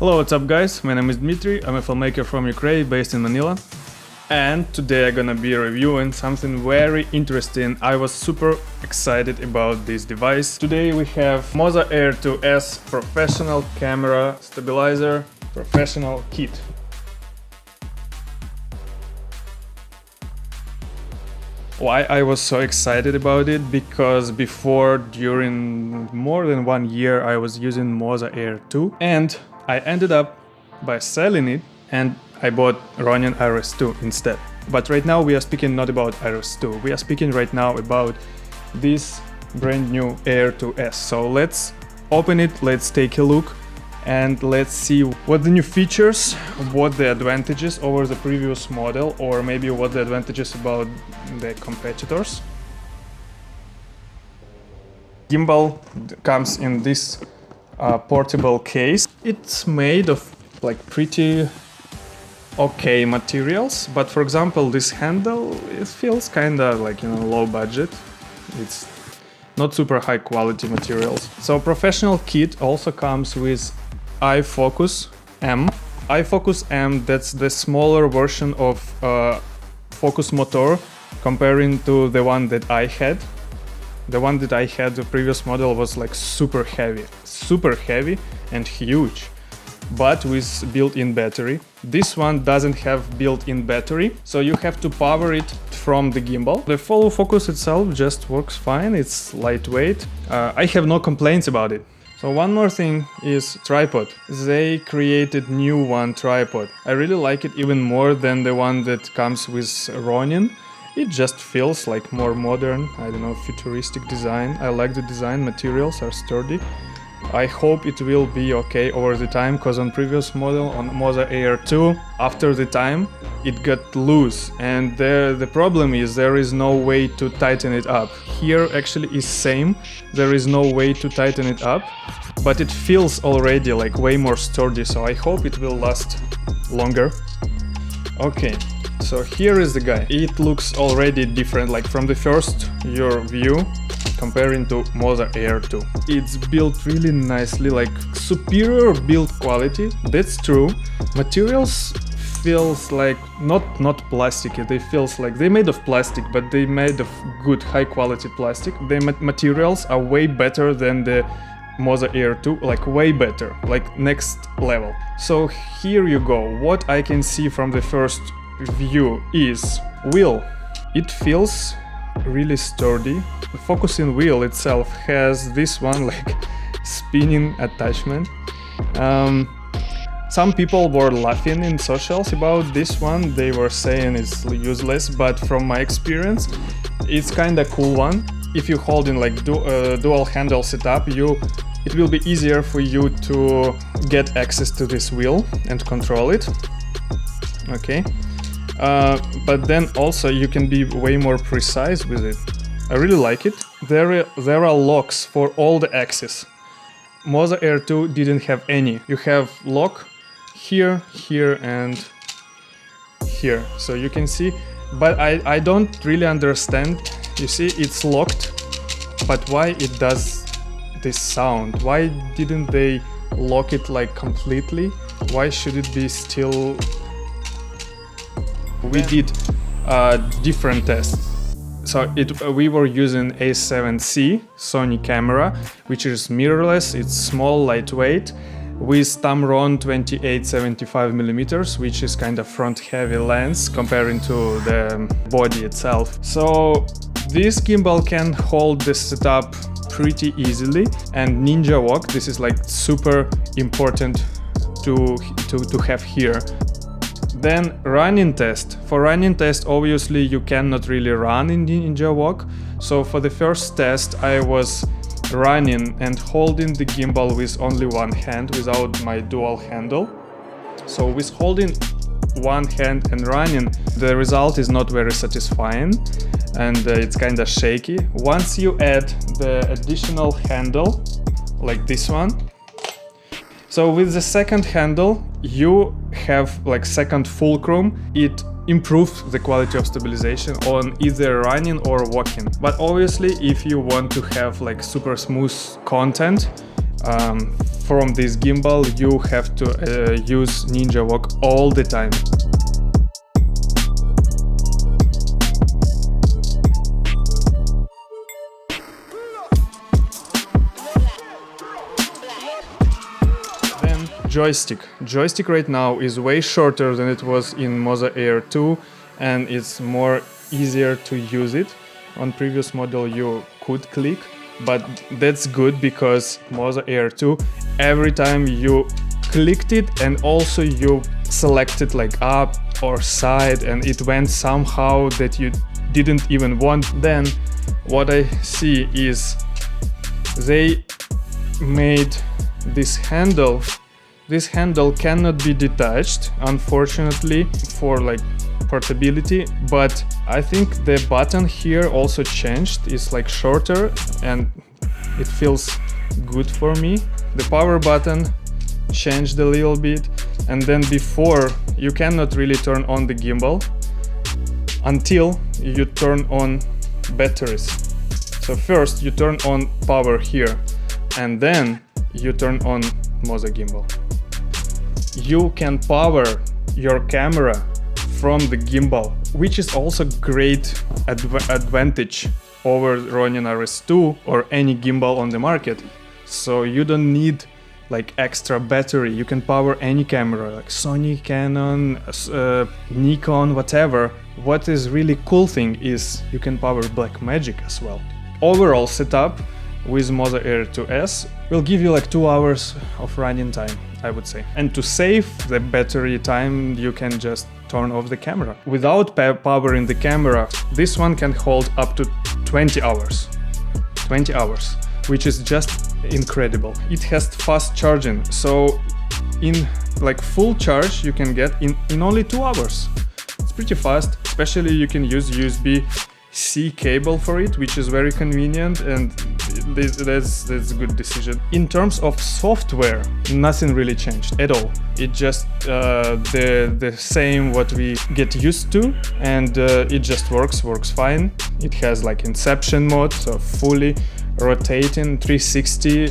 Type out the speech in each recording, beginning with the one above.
Hello, what's up guys? My name is Dmitry, I'm a filmmaker from Ukraine based in Manila. And today I'm gonna be reviewing something very interesting. I was super excited about this device. Today we have MOZA AIR 2S Professional Camera Stabilizer Professional Kit. Why I was so excited about it? Because before, during more than 1 year, I was using MOZA AIR 2 and I ended up by selling it and I bought Ronin Iris 2 instead. But right now we are speaking not about Iris 2, we are speaking right now about this brand new AIR 2S. So let's open it, let's take a look and let's see what the new features, what the advantages over the previous model, or maybe what the advantages about the competitors. Gimbal comes in this portable case. It's made of like pretty okay materials, but for example this handle, it feels kinda like, low budget. It's not super high quality materials. So professional kit also comes with iFocus M. iFocus M, that's the smaller version of focus motor comparing to the one that I had. The one that I had, the previous model, was like super heavy and huge, but with built-in battery. This one doesn't have built-in battery, so you have to power it from the gimbal. The follow focus itself just works fine, it's lightweight. I have no complaints about it. So one more thing is tripod. They created new one tripod. I really like it even more than the one that comes with Ronin. It just feels like more modern, I don't know, futuristic design. I like the design, materials are sturdy. I hope it will be okay over the time, because on previous model, on MOZA AIR 2, after the time, it got loose. And the problem is there is no way to tighten it up. Here actually is same, there is no way to tighten it up, but it feels already like way more sturdy, so I hope it will last longer. Okay. So here is the guy. It looks already different, like from the first your view comparing to MOZA AIR 2. It's built really nicely, like superior build quality, that's true. Materials feels like not plasticky, they feels like they made of plastic, but they made of good high quality plastic. The materials are way better than the MOZA AIR 2, like way better, like next level. So here you go. What I can see from the first view is wheel. It feels really sturdy. The focusing wheel itself has this one like spinning attachment. Some people were laughing in socials about this one. They were saying it's useless, but from my experience it's kinda cool one. If you hold in like dual handle setup, it will be easier for you to get access to this wheel and control it. Okay. But then also you can be way more precise with it. I really like it. There are locks for all the axes. MOZA AIR 2 didn't have any. You have lock here, here and here. So you can see, but I don't really understand. You see, it's locked, but why it does this sound? Why didn't they lock it like completely? Why should it be still? We did different tests. So we were using A7C Sony camera, which is mirrorless, it's small, lightweight, with Tamron 28-75mm, which is kind of front-heavy lens comparing to the body itself. So this gimbal can hold the setup pretty easily, and Ninja Walk, this is like super important to have here. Then running test. For running test, obviously you cannot really run in Ninja Walk. So for the first test I was running and holding the gimbal with only one hand without my dual handle. So with holding one hand and running, the result is not very satisfying and it's kinda shaky. Once you add the additional handle, like this one, so with the second handle, you have like second fulcrum. It improves the quality of stabilization on either running or walking. But obviously, if you want to have like super smooth content, from this gimbal, you have to use Ninja Walk all the time. Then Joystick. Joystick right now is way shorter than it was in MOZA Air 2, and it's more easier to use it. On previous model you could click, but that's good because MOZA Air 2, every time you clicked it and also you selected like up or side and it went somehow that you didn't even want. Then what I see is they made this handle. This handle cannot be detached, unfortunately, for like portability, but I think the button here also changed. It's like shorter and it feels good for me. The power button changed a little bit, and then before you cannot really turn on the gimbal until you turn on batteries. So first you turn on power here and then you turn on MOZA gimbal. You can power your camera from the gimbal, which is also great advantage over Ronin RS2 or any gimbal on the market. So you don't need like extra battery. You can power any camera, like Sony, Canon, Nikon, whatever. What is really cool thing is you can power Blackmagic as well. Overall setup with MOZA Air 2S will give you like 2 hours of running time, I would say. And to save the battery time, you can just turn off the camera. Without powering the camera, this one can hold up to 20 hours. 20 hours, which is just incredible. It has fast charging, so in like full charge you can get in only 2 hours. It's pretty fast, especially you can use USB-C cable for it, which is very convenient, and that's a good decision. In terms of software, nothing really changed at all. It just the same what we get used to, and it just works fine. It has like inception mode, so fully rotating 360.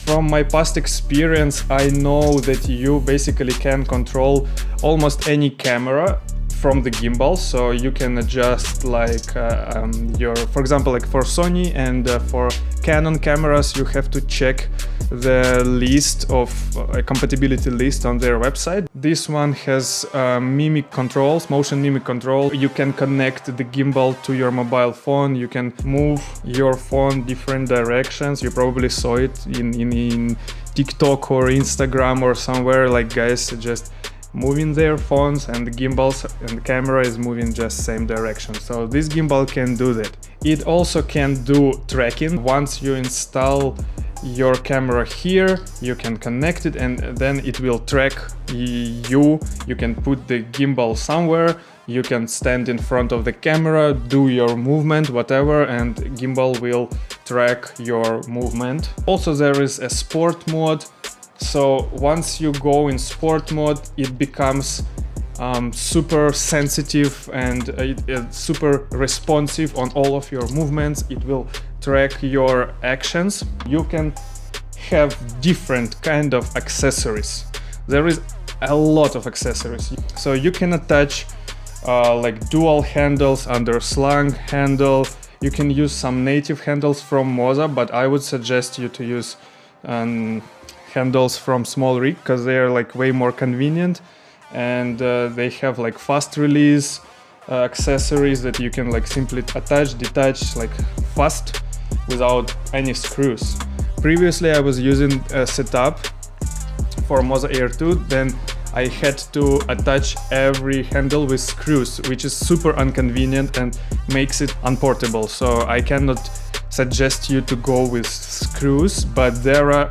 From my past experience, I know that you basically can control almost any camera from the gimbal, so you can adjust like for example, like for Sony and for Canon cameras, you have to check the list of compatibility list on their website. This one has mimic controls, motion mimic control. You can connect the gimbal to your mobile phone. You can move your phone different directions. You probably saw it in TikTok or Instagram or somewhere, like guys just moving their phones and the gimbals and the camera is moving just same direction. So this gimbal can do that. It also can do tracking. Once you install your camera here, you can connect it and then it will track you. You can put the gimbal somewhere, you can stand in front of the camera, do your movement, whatever, and gimbal will track your movement. Also there is a sport mode. So once you go in sport mode, it becomes super sensitive and super responsive on all of your movements. It will track your actions. You can have different kind of accessories. There is a lot of accessories. So you can attach like dual handles under slung handle. You can use some native handles from MOZA, but I would suggest you to use handles from Small Rig because they are like way more convenient, and they have like fast release accessories that you can like simply attach, detach like fast without any screws. Previously I was using a setup for MOZA Air 2, then I had to attach every handle with screws, which is super inconvenient and makes it unportable. So I cannot suggest you to go with screws, but there are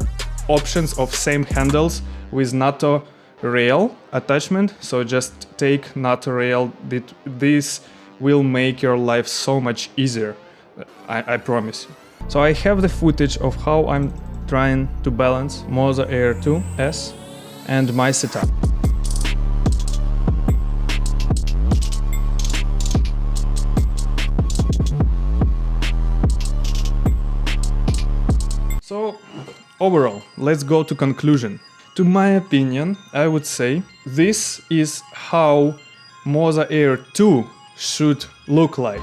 options of same handles with NATO rail attachment. So just take NATO rail. This will make your life so much easier, I promise you. So I have the footage of how I'm trying to balance MOZA Air 2S and my setup. So overall, let's go to conclusion. To my opinion, I would say this is how MOZA AIR 2 should look like.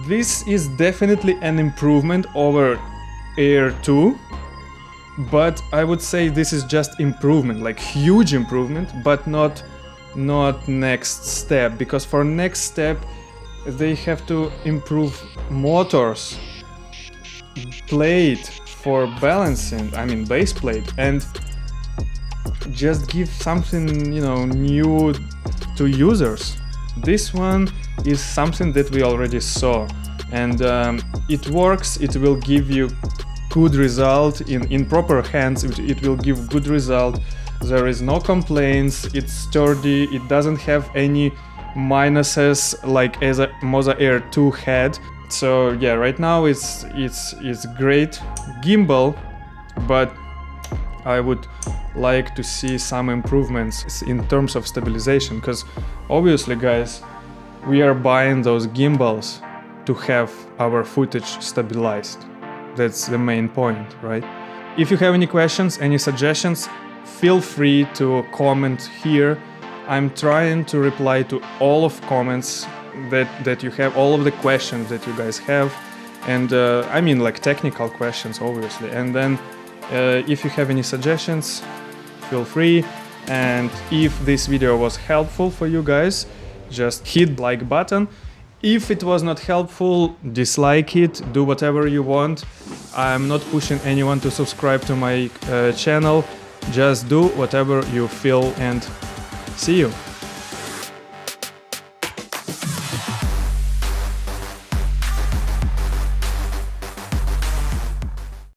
This is definitely an improvement over AIR 2, but I would say this is just improvement, like huge improvement, but not next step, because for next step they have to improve motors, plate for balancing, I mean base plate, and just give something, you know, new to users. This one is something that we already saw, and it works. It will give you good result in proper hands. It will give good result. There is no complaints. It's sturdy. It doesn't have any minuses like as a MOZA AIR 2 had. So yeah, right now it's great gimbal, but I would like to see some improvements in terms of stabilization, because obviously, guys, we are buying those gimbals to have our footage stabilized. That's the main point, right? If you have any questions, any suggestions, feel free to comment here. I'm trying to reply to all of comments that you have, all of the questions that you guys have, and I mean like technical questions, obviously. And then if you have any suggestions, feel free. And if this video was helpful for you guys, just hit the like button. If it was not helpful, dislike it, do whatever you want. I'm not pushing anyone to subscribe to my channel. Just do whatever you feel, and see you.